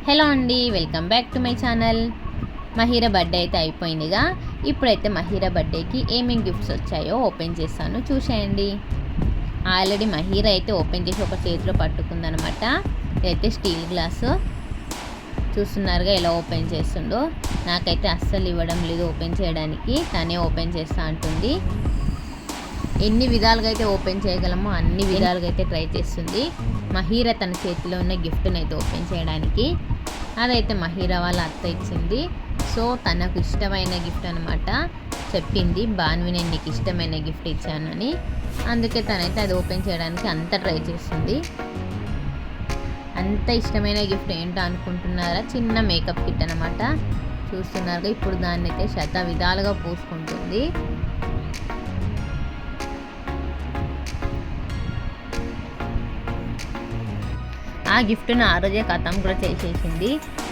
Hello అండి, welcome back to my channel. Mahira birthday అయితే అయిపోయిందిగా. ఇప్పుడైతే మహీరా బర్త్డేకి ఏమేమి గిఫ్ట్స్ వచ్చాయో ఓపెన్ చేస్తాను, చూసేయండి. ఆల్రెడీ మహీరా అయితే ఓపెన్ చేసి ఒక చేతిలో పట్టుకుందనమాట. ఇదైతే స్టీల్ గ్లాసు, చూస్తున్నారుగా ఎలా ఓపెన్ చేస్తుందో. నాకైతే అస్సలు ఇవ్వడం లేదు ఓపెన్ చేయడానికి, తనే ఓపెన్ చేస్తా అంటుంది. ఎన్ని విధాలుగా అయితే ఓపెన్ చేయగలమో అన్ని విధాలుగా అయితే ట్రై చేస్తుంది మహీరా తన చేతిలో ఉన్న గిఫ్ట్ని అయితే ఓపెన్ చేయడానికి. అదైతే మహీరా వాళ్ళ అత్త ఇచ్చింది. సో తనకు ఇష్టమైన గిఫ్ట్ అనమాట. చెప్పింది, బాన్వి నేను నీకు ఇష్టమైన గిఫ్ట్ ఇచ్చానని. అందుకే తనైతే అది ఓపెన్ చేయడానికి అంత ట్రై చేస్తుంది. అంత ఇష్టమైన గిఫ్ట్ ఏంటో అనుకుంటున్నారా? చిన్న మేకప్ కిట్ అనమాట. చూస్తున్నారుగా, ఇప్పుడు దాన్ని అయితే శత విధాలుగా పూసుకుంటుంది. ఆ గిఫ్ట్ను ఆ రోజే ఖతం కూడా చేసేసింది.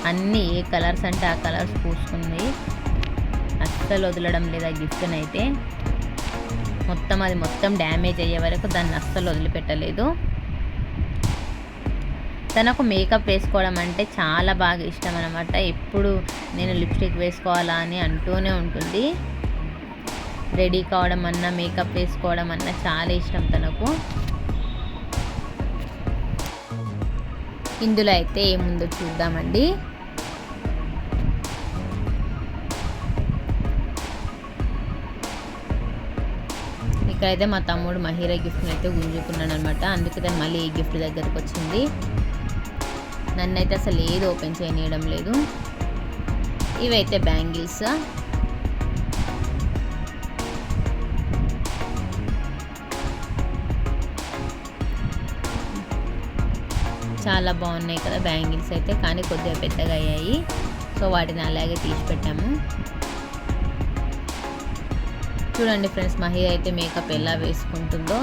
అన్నీ ఏ కలర్స్ అంటే ఆ కలర్స్ పూసుకుంది. అస్సలు వదలడం లేదు ఆ గిఫ్ట్ని అయితే. మొత్తం డ్యామేజ్ అయ్యే వరకు దాన్ని అస్సలు వదిలిపెట్టలేదు. తనకు మేకప్ వేసుకోవడం అంటే చాలా బాగా ఇష్టం అనమాట. ఎప్పుడు నేను లిప్స్టిక్ వేసుకోవాలా అని అంటూనే ఉంటుంది. రెడీ కావడం అన్నా మేకప్ వేసుకోవడం అన్నా చాలా ఇష్టం తనకు. ఇందులో అయితే ఏముందో చూద్దామండి. ఇక్కడైతే మా తమ్ముడు మహీరా గిఫ్ట్ని అయితే గుంజుకున్నాడు అనమాట. అందుకే తను మళ్ళీ ఈ గిఫ్ట్ దగ్గరకు వచ్చింది. నన్నైతే అసలు ఏది ఓపెన్ చేయనీయడం లేదు. ఇవైతే బ్యాంగిల్స్. చాలా బాగున్నాయి కదా బ్యాంగిల్స్ అయితే, కానీ కొద్దిగా పెద్దగా అయ్యాయి. సో వాటిని అలాగే తీసి పెట్టాము. చూడండి ఫ్రెండ్స్, మహీరా అయితే మేకప్ ఎలా వేసుకుంటుందో.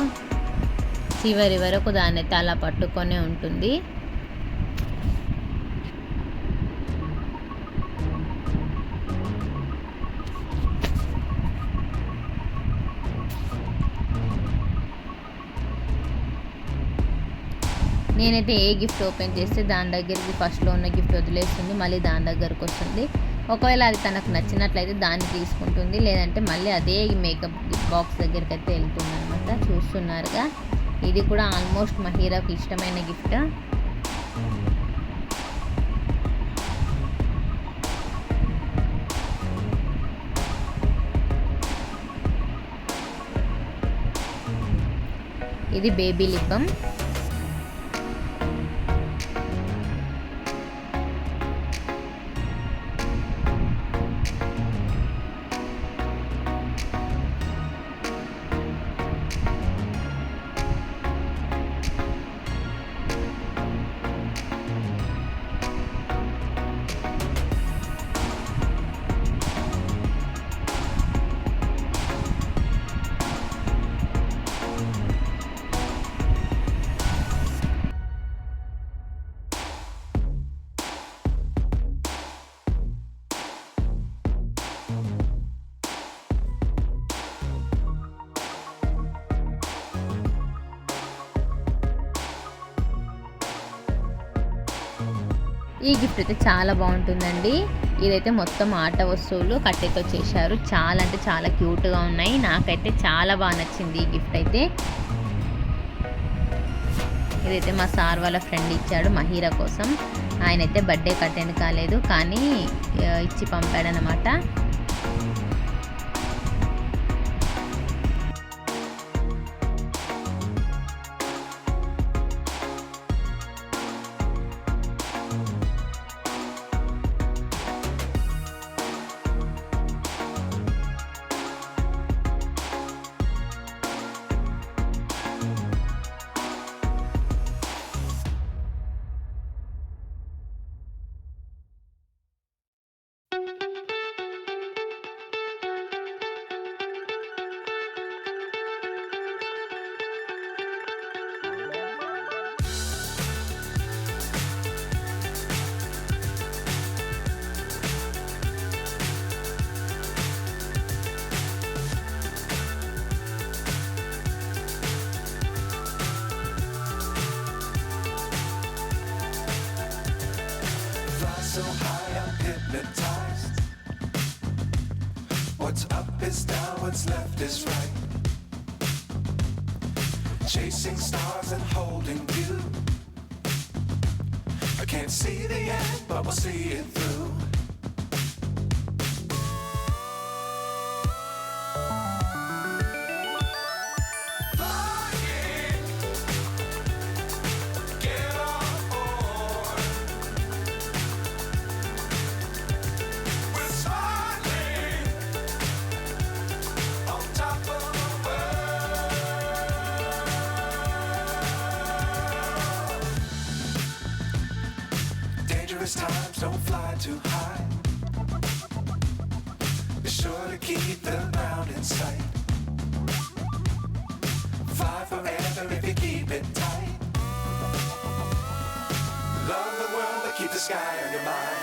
చివరి వరకు దాన్ని అయితే అలా పట్టుకొనే ఉంటుంది. నేనైతే ఏ గిఫ్ట్ ఓపెన్ చేస్తే దాని దగ్గరికి ఫస్ట్లో ఉన్న గిఫ్ట్ వదిలేస్తుంది, మళ్ళీ దాని దగ్గరకు వస్తుంది. ఒకవేళ అది తనకు నచ్చినట్లయితే దాన్ని తీసుకుంటుంది, లేదంటే మళ్ళీ అదే మేకప్ బాక్స్ దగ్గరికి అయితే వెళ్తుంది అనమాట. చూస్తున్నారుగా, ఇది కూడా ఆల్మోస్ట్ మహీరాకు ఇష్టమైన గిఫ్ట్. ఇది బేబీ లిప్. ఈ గిఫ్ట్ అయితే చాలా బాగుంటుందండి. ఇదైతే మొత్తం ఆట వస్తువులు కట్టెతో చేశారు. చాలా అంటే చాలా క్యూట్గా ఉన్నాయి. నాకైతే చాలా బాగా నచ్చింది ఈ గిఫ్ట్ అయితే. ఇదైతే మా సార్ వాళ్ళ ఫ్రెండ్ ఇచ్చాడు మహీరా కోసం. ఆయన అయితే బర్త్డేకి అటెండ్ కాలేదు, కానీ ఇచ్చి పంపాడనమాట. so high I'm hypnotized. What's up is down, what's left is right. Chasing stars and holding you. I can't see the end, but we'll see it through. Times don't fly too high. Be sure to keep the ground in sight. Fly forever if you keep it tight. Love the world, but keep the sky on your mind.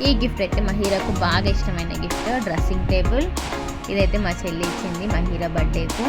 ఈ gift అయితే మహీరాకు బాగా ఇష్టమైన gift, dressing table. ఇదైతే మా చెల్లి ఇచ్చింది మహీరా బర్త్డేకు.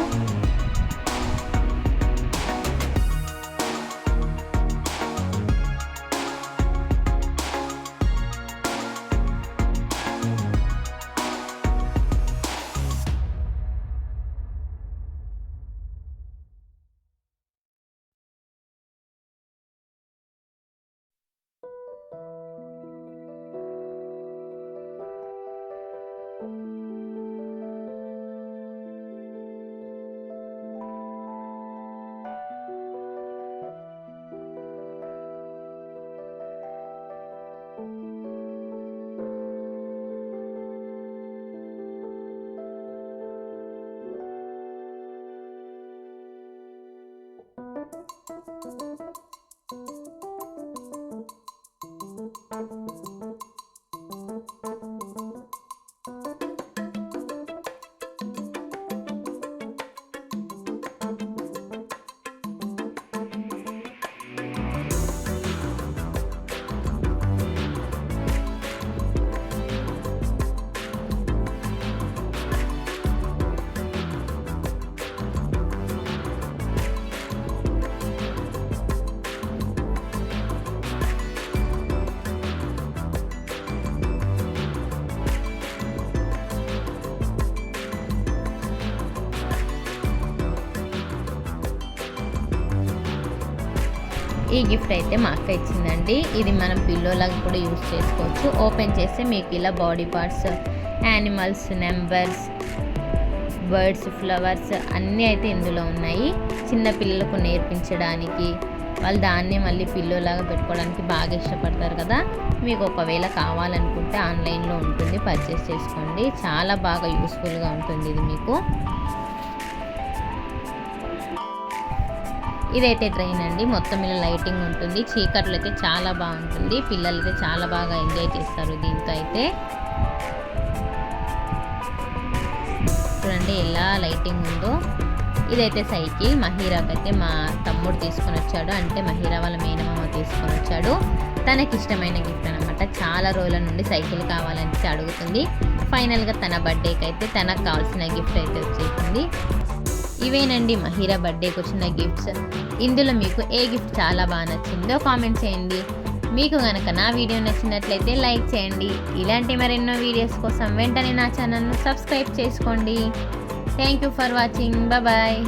ఈ gift అయితే మా అక్క ఇచ్చిందండి. ఇది మనం పిల్లోలాగా కూడా యూస్ చేసుకోవచ్చు. ఓపెన్ చేస్తే మీకు ఇలా body parts, animals, numbers, birds, flowers అన్నీ అయితే ఇందులో ఉన్నాయి. చిన్న పిల్లలకు నేర్పించడానికి, వాళ్ళు దాన్ని మళ్ళీ పిల్లోలాగా పెట్టుకోవడానికి బాగా ఇష్టపడతారు కదా. మీకు ఒకవేళ కావాలనుకుంటే ఆన్లైన్లో ఉంటుంది, పర్చేస్ చేసుకోండి. చాలా బాగా యూస్ఫుల్గా ఉంటుంది ఇది మీకు. ఇదైతే ట్రైన్ అండి. మొత్తం ఇలా లైటింగ్ ఉంటుంది. చీకట్లో అయితే చాలా బాగుంటుంది. పిల్లలు అయితే చాలా బాగా ఎంజాయ్ చేస్తారు దీంతో అయితే. చూడండి ఎలా లైటింగ్ ఉందో. ఇదైతే సైకిల్. మహీరాకి అయితే మా తమ్ముడు తీసుకొని వచ్చాడు, అంటే మహీరా వాళ్ళ మేనమామ తీసుకొని వచ్చాడు. తనకి ఇష్టమైన గిఫ్ట్ అనమాట. చాలా రోజుల నుండి సైకిల్ కావాలని అడుగుతుంది. ఫైనల్గా తన బర్త్డేకి అయితే తనకు కావాల్సిన గిఫ్ట్ అయితే వచ్చేసింది. ఇవేనండి మహీరా బర్త్డేకి వచ్చిన గిఫ్ట్స్. ఇందులో మీకు ఏ గిఫ్ట్ చాలా బాగా నచ్చిందో కామెంట్ చేయండి. మీకు కనుక నా వీడియో నచ్చినట్లయితే లైక్ చేయండి. ఇలాంటి మరెన్నో వీడియోస్ కోసం వెంటనే నా ఛానల్ను సబ్స్క్రైబ్ చేసుకోండి. Thank you for watching. Bye.